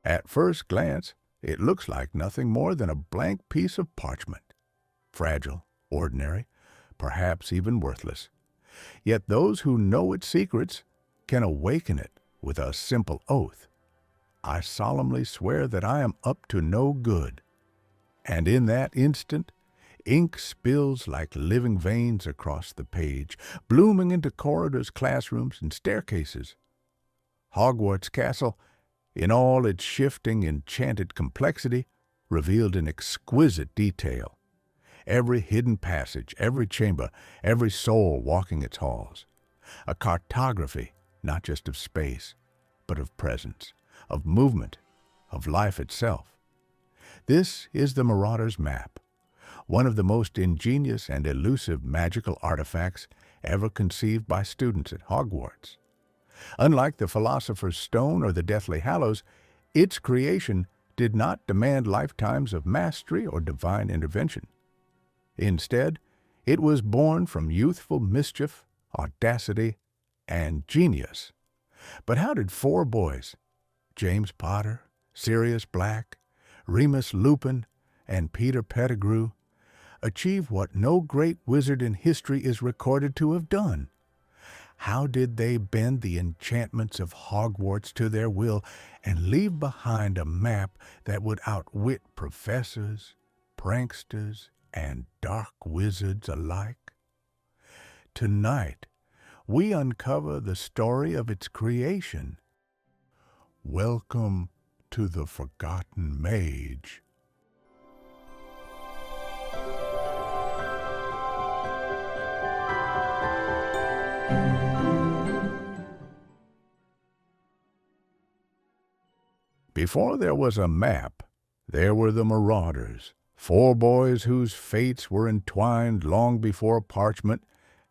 At first glance, it looks like nothing more than a blank piece of parchment. Fragile, ordinary, perhaps even worthless. Yet those who know its secrets can awaken it with a simple oath. I solemnly swear that I am up to no good. And in that instant, ink spills like living veins across the page, blooming into corridors, classrooms, and staircases. Hogwarts Castle, in all its shifting, enchanted complexity, revealed in exquisite detail. Every hidden passage, every chamber, every soul walking its halls. A cartography, not just of space, but of presence, of movement, of life itself. This is the Marauder's Map, one of the most ingenious and elusive magical artifacts ever conceived by students at Hogwarts. Unlike the Philosopher's Stone or the Deathly Hallows, its creation did not demand lifetimes of mastery or divine intervention. Instead, it was born from youthful mischief, audacity, and genius. But how did four boys, James Potter, Sirius Black, Remus Lupin, and Peter Pettigrew, achieve what no great wizard in history is recorded to have done? How did they bend the enchantments of Hogwarts to their will and leave behind a map that would outwit professors, pranksters, and dark wizards alike? Tonight, we uncover the story of its creation. Welcome to the Forgotten Mage. Before there was a map, there were the Marauders, four boys whose fates were entwined long before Parchment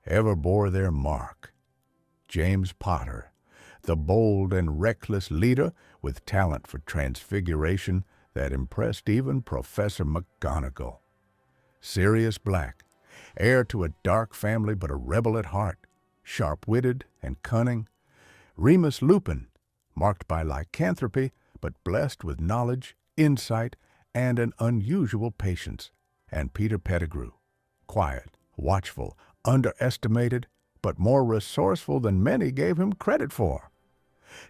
ever bore their mark. James Potter, the bold and reckless leader with talent for transfiguration that impressed even Professor McGonagall. Sirius Black, heir to a dark family but a rebel at heart, sharp-witted and cunning. Remus Lupin, marked by lycanthropy but blessed with knowledge, insight, and an unusual patience. And Peter Pettigrew, quiet, watchful, underestimated, but more resourceful than many gave him credit for.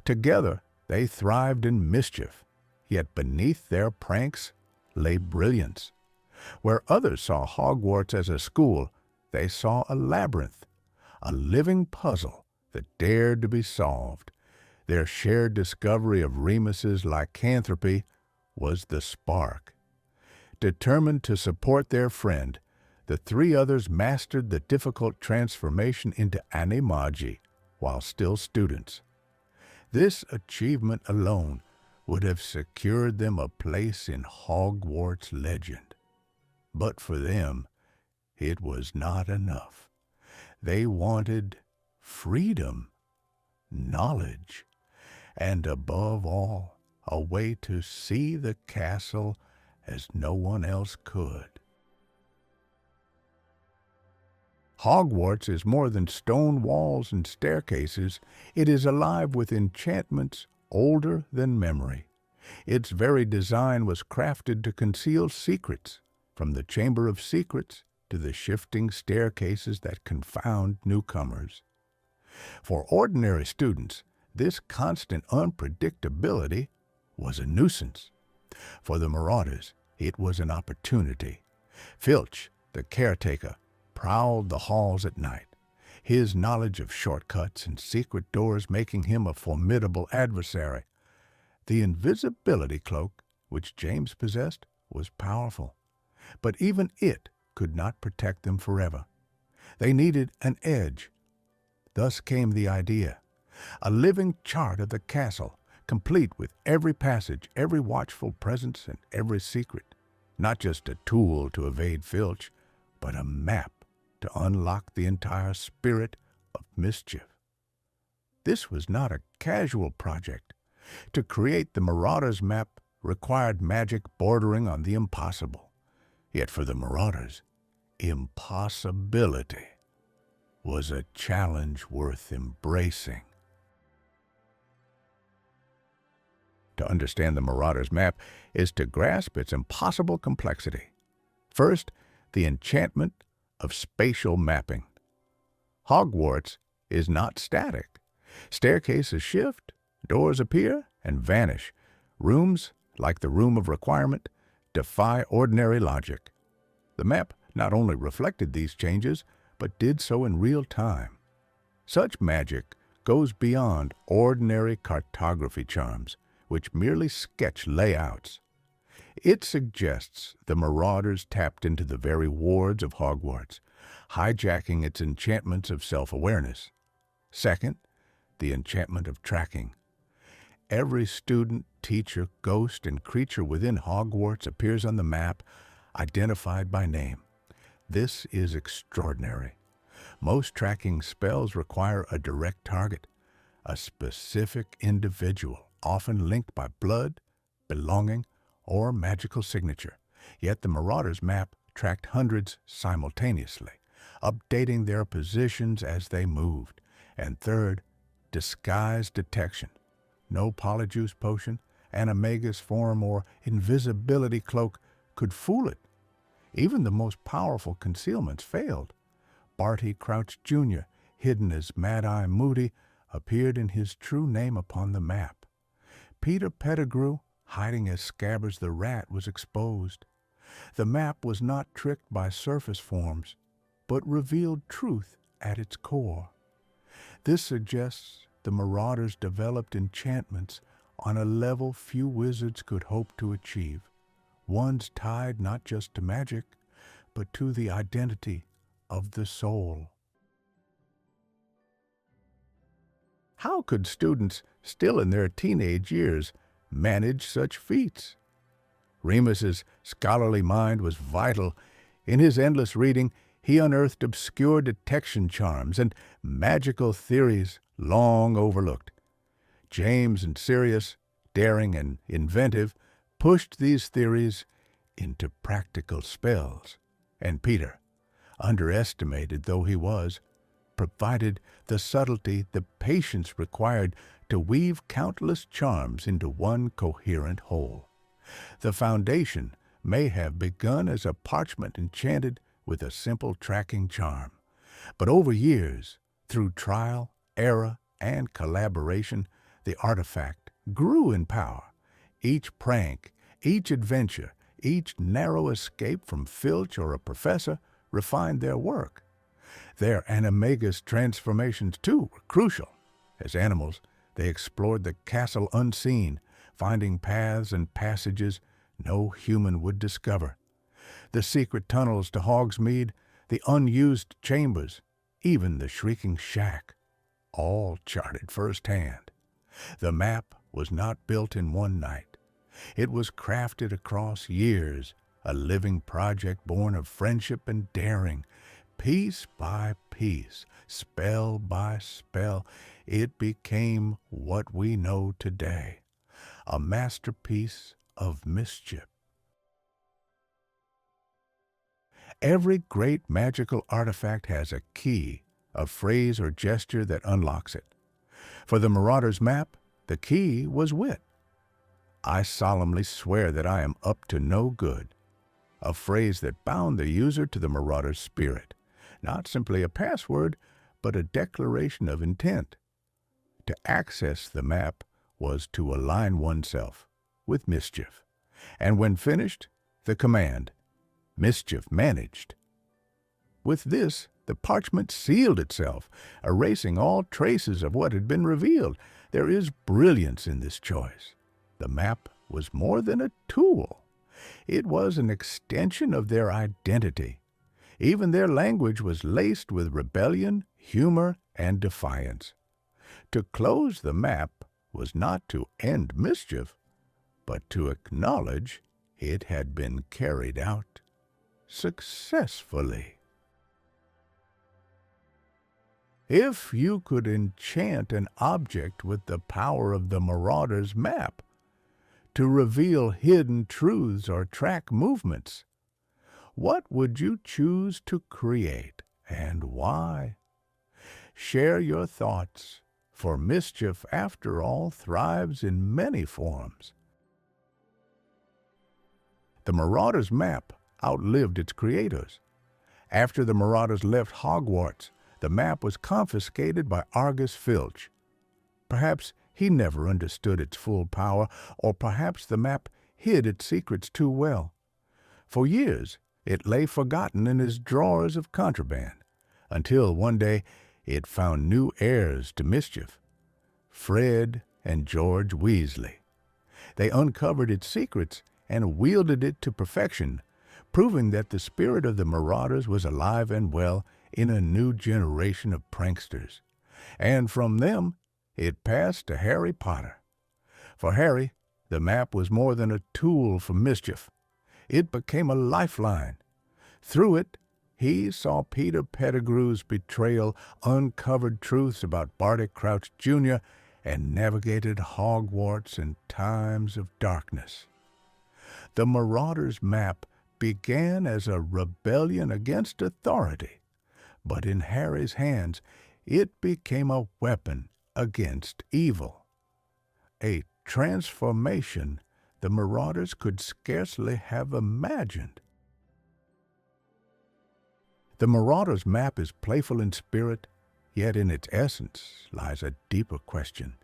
Together, they thrived in mischief, yet beneath their pranks lay brilliance. Where others saw Hogwarts as a school, they saw a labyrinth, a living puzzle that dared to be solved. Their shared discovery of Remus's lycanthropy was the spark. Determined to support their friend, the three others mastered the difficult transformation into animagi while still students. This achievement alone would have secured them a place in Hogwarts legend. But for them, it was not enough. They wanted freedom, knowledge, and above all, a way to see the castle as no one else could. Hogwarts is more than stone walls and staircases. It is alive with enchantments older than memory. Its very design was crafted to conceal secrets, from the Chamber of Secrets to the shifting staircases that confound newcomers. For ordinary students, this constant unpredictability was a nuisance. For the Marauders, it was an opportunity. Filch, the caretaker, prowled the halls at night, his knowledge of shortcuts and secret doors making him a formidable adversary. The invisibility cloak, which James possessed, was powerful, but even it could not protect them forever. They needed an edge. Thus came the idea, a living chart of the castle, complete with every passage, every watchful presence, and every secret. Not just a tool to evade Filch, but a map to unlock the entire spirit of mischief. This was not a casual project. To create the Marauder's Map required magic bordering on the impossible. Yet for the Marauders, impossibility was a challenge worth embracing. To understand the Marauder's map is to grasp its impossible complexity. First, the enchantment of spatial mapping. Hogwarts is not static. Staircases shift, doors appear and vanish. Rooms, like the Room of Requirement, defy ordinary logic. The map not only reflected these changes, but did so in real time. Such magic goes beyond ordinary cartography charms, which merely sketch layouts. It suggests the Marauders tapped into the very wards of Hogwarts, hijacking its enchantments of self-awareness. Second, the enchantment of tracking. Every student, teacher, ghost, and creature within Hogwarts appears on the map, identified by name. This is extraordinary. Most tracking spells require a direct target, a specific individual, often linked by blood, belonging, or magical signature. Yet the Marauder's map tracked hundreds simultaneously, updating their positions as they moved. And third, disguise detection. No polyjuice potion, animagus form, or invisibility cloak could fool it. Even the most powerful concealments failed. Barty Crouch Jr., hidden as Mad-Eye Moody, appeared in his true name upon the map. Peter Pettigrew, hiding as Scabbers the Rat, was exposed. The map was not tricked by surface forms, but revealed truth at its core. This suggests the Marauders developed enchantments on a level few wizards could hope to achieve, ones tied not just to magic, but to the identity of the soul. How could students still in their teenage years manage such feats? Remus's scholarly mind was vital. In his endless reading, he unearthed obscure detection charms and magical theories long overlooked. James and Sirius, daring and inventive, pushed these theories into practical spells. And Peter, underestimated though he was, provided the subtlety, the patience required to weave countless charms into one coherent whole. The foundation may have begun as a parchment enchanted with a simple tracking charm, but over years, through trial, error, and collaboration, the artifact grew in power. Each prank, each adventure, each narrow escape from Filch or a professor refined their work. Their animagus transformations, too, were crucial. As animals, they explored the castle unseen, finding paths and passages no human would discover. The secret tunnels to Hogsmeade, the unused chambers, even the shrieking shack, all charted firsthand. The map was not built in one night. It was crafted across years, a living project born of friendship and daring. Piece by piece, spell by spell, it became what we know today, a masterpiece of mischief. Every great magical artifact has a key, a phrase or gesture that unlocks it. For the Marauder's map, the key was wit. I solemnly swear that I am up to no good, a phrase that bound the user to the Marauder's spirit. Not simply a password, but a declaration of intent. To access the map was to align oneself with mischief. And when finished, the command, Mischief Managed. With this, the parchment sealed itself, erasing all traces of what had been revealed. There is brilliance in this choice. The map was more than a tool. It was an extension of their identity. Even their language was laced with rebellion, humor, and defiance. To close the map was not to end mischief, but to acknowledge it had been carried out successfully. If you could enchant an object with the power of the Marauder's map, to reveal hidden truths or track movements, what would you choose to create and why? Share your thoughts, for mischief, after all, thrives in many forms. The Marauder's map outlived its creators. After the Marauders left Hogwarts, the map was confiscated by Argus Filch. Perhaps he never understood its full power, or perhaps the map hid its secrets too well. For years, it lay forgotten in his drawers of contraband, until one day it found new heirs to mischief, Fred and George Weasley. They uncovered its secrets and wielded it to perfection, proving that the spirit of the Marauders was alive and well in a new generation of pranksters. And from them, it passed to Harry Potter. For Harry, the map was more than a tool for mischief. It became a lifeline. Through it, he saw Peter Pettigrew's betrayal, uncovered truths about Barty Crouch Jr., and navigated Hogwarts in times of darkness. The Marauder's map began as a rebellion against authority, but in Harry's hands it became a weapon against evil. A transformation the Marauders could scarcely have imagined. The Marauder's map is playful in spirit, yet in its essence lies a deeper question.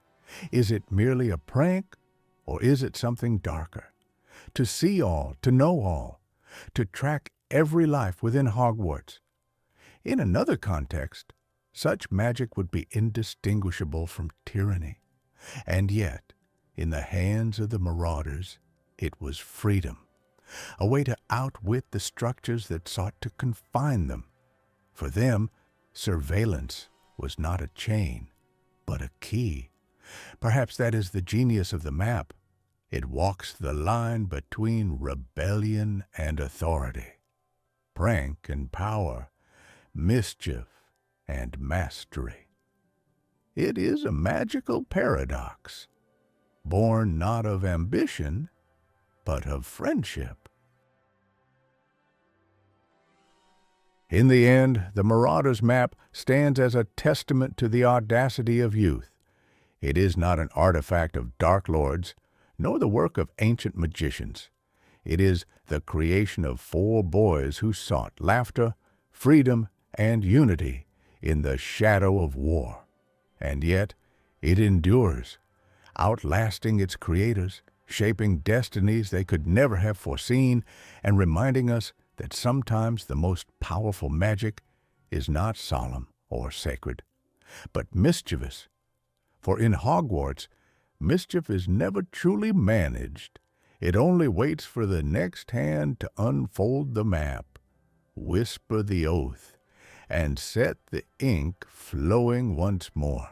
Is it merely a prank, or is it something darker? To see all, to know all, to track every life within Hogwarts. In another context, such magic would be indistinguishable from tyranny. And yet, in the hands of the Marauders, it was freedom, a way to outwit the structures that sought to confine them. For them, surveillance was not a chain, but a key. Perhaps that is the genius of the map. It walks the line between rebellion and authority, prank and power, mischief and mastery. It is a magical paradox, born not of ambition, but of friendship. In the end, the Marauder's map stands as a testament to the audacity of youth. It is not an artifact of Dark Lords, nor the work of ancient magicians. It is the creation of 4 boys who sought laughter, freedom, and unity in the shadow of war. And yet, it endures, outlasting its creators, shaping destinies they could never have foreseen, and reminding us that sometimes the most powerful magic is not solemn or sacred, but mischievous. For in Hogwarts, mischief is never truly managed. It only waits for the next hand to unfold the map, whisper the oath, and set the ink flowing once more.